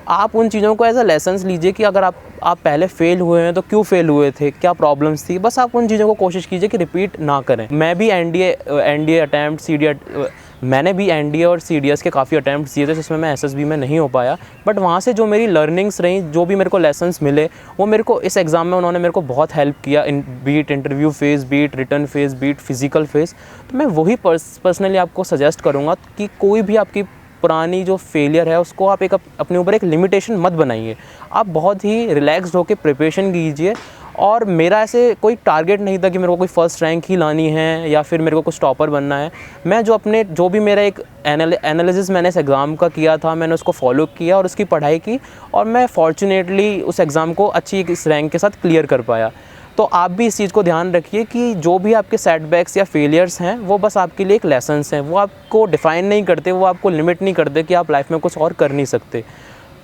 आप उन चीज़ों को एज अ लेसन्स लीजिए कि अगर आप पहले फ़ेल हुए हैं तो क्यों फ़ेल हुए थे, क्या प्रॉब्लम्स थी, बस आप उन चीज़ों को कोशिश कीजिए कि रिपीट ना करें। मैं भी एनडीए अटैम्प्ट मैंने भी एनडीए और सीडीएस के काफ़ी अटैम्प्ट्स दिए थे जिसमें मैं एसएसबी में नहीं हो पाया, बट वहाँ से जो मेरी लर्निंग्स रहीं, जो भी मेरे को लेसन्स मिले, वो मेरे को इस एग्ज़ाम में उन्होंने मेरे को बहुत हेल्प किया, beat interview phase, beat written phase, beat physical phase. तो मैं वही पर्सनली आपको सजेस्ट करूँगा कि कोई भी आपकी पुरानी जो फेलियर है उसको आप अपने ऊपर एक लिमिटेशन मत बनाइए। आप बहुत ही रिलैक्स्ड होकर प्रिपरेशन कीजिए। और मेरा ऐसे कोई टारगेट नहीं था कि मेरे को कोई फ़र्स्ट रैंक ही लानी है या फिर मेरे को कुछ टॉपर बनना है। मैं जो भी मेरा एक एनालिसिस मैंने इस एग्ज़ाम का किया था, मैंने उसको फॉलो किया और उसकी पढ़ाई की, और मैं फॉर्चुनेटली उस एग्ज़ाम को अच्छी इस रैंक के साथ क्लियर कर पाया। तो आप भी इस चीज़ को ध्यान रखिए कि जो भी आपके सेटबैक्स या फेलियर्स हैं वो बस आपके लिए एक लेसन्स हैं, वो आपको डिफ़ाइन नहीं करते, वो आपको लिमिट नहीं करते कि आप लाइफ में कुछ और कर नहीं सकते।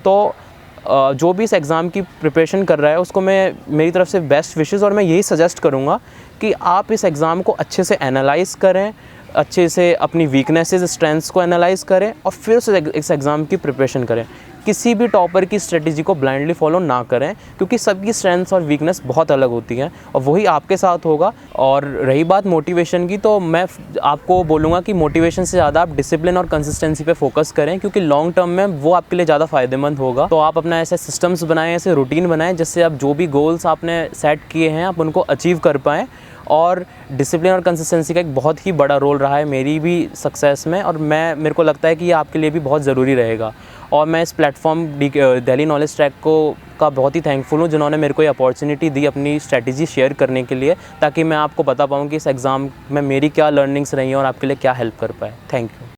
तो जो भी इस एग्ज़ाम की प्रिपरेशन कर रहा है उसको मेरी तरफ से बेस्ट विशेज़, और मैं यही सजेस्ट करूँगा कि आप इस एग्ज़ाम को अच्छे से एनालाइज़ करें, अच्छे से अपनी वीकनेसेस स्ट्रेंथ्स को एनालाइज़ करें और फिर इस एग्ज़ाम की प्रिपरेशन करें। किसी भी टॉपर की स्ट्रेटजी को ब्लाइंडली फॉलो ना करें, क्योंकि सबकी स्ट्रेंथ्स और वीकनेस बहुत अलग होती हैं और वही आपके साथ होगा। और रही बात मोटिवेशन की, तो मैं आपको बोलूँगा कि मोटिवेशन से ज़्यादा आप डिसिप्लिन और कंसिस्टेंसी पे फोकस करें, क्योंकि लॉन्ग टर्म में वो आपके लिए ज़्यादा फ़ायदेमंद होगा। तो आप अपना ऐसे सिस्टम्स बनाएं, ऐसे रूटीन बनाएं जिससे आप जो भी गोल्स आपने सेट किए हैं आप उनको अचीव कर पाएँ। और डिसिप्लिन और कंसिस्टेंसी का एक बहुत ही बड़ा रोल रहा है मेरी भी सक्सेस में, और मेरे को लगता है कि ये आपके लिए भी बहुत ज़रूरी रहेगा। और मैं इस प्लेटफॉर्म दिल्ली नॉलेज ट्रैक का बहुत ही थैंकफुल हूँ जिन्होंने मेरे को ये अपॉर्चुनिटी दी अपनी स्ट्रैटेजी शेयर करने के लिए, ताकि मैं आपको बता पाऊँ कि इस एग्ज़ाम में मेरी क्या लर्निंग्स रही हैं और आपके लिए क्या हेल्प कर पाए। Thank you.